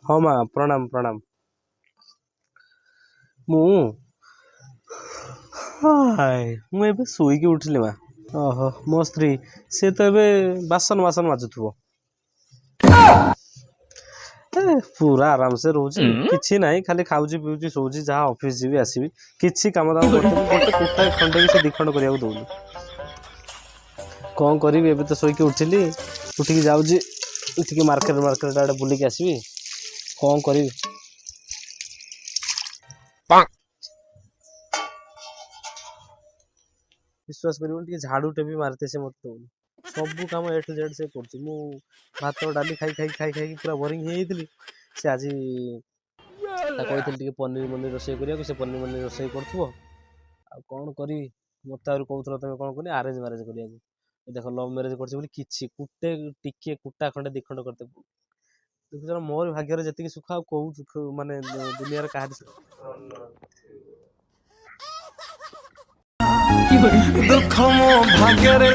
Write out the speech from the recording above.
हाँ माँ प्रणाम प्रणाम। मु मु एबे शोइकी उठिली माँ। ओहो मो स्त्री से तो एबे बासन बासन माजुथुबो। पूरा आराम से रोजी किछि नाही खाली खाउची पिउची सोउची जहाँ ऑफिस जीवी आसीबी किछि काम दाम करते गोटे कुटा खंडे भी से दिखंड करियाको दउनी। कौन करी एबे तो शोइकी उठिली उठिकी जाउची उठिकी मार्केट मार्केट आड़े बुलिकी आसीबी कौन करी। विश्वास करिबोनी टिके झाड़ूटे भी मारते से मत दउनी सब काम ए टू जेड से करछि। मु भात डाली खाई खाई खाई खाई पूरा बोरिंग हे जेइतिली से आज ता कहिथिल टिके पनीर मनीर रोषेई करिया से पनीर मनीर रोषेई करथुबो आ कौन करी मते आरो कहउथलो तमे कौन करी अरेंज मैरेज करिया देखो लव मैरेज करछि बोली किछि कुटे टिके कुटा खंडे दिखंड करते देखुछ मोर भाग्य रे जति सुख आ कहू माने दुनिया रे काहे दुख मो भाग्य रे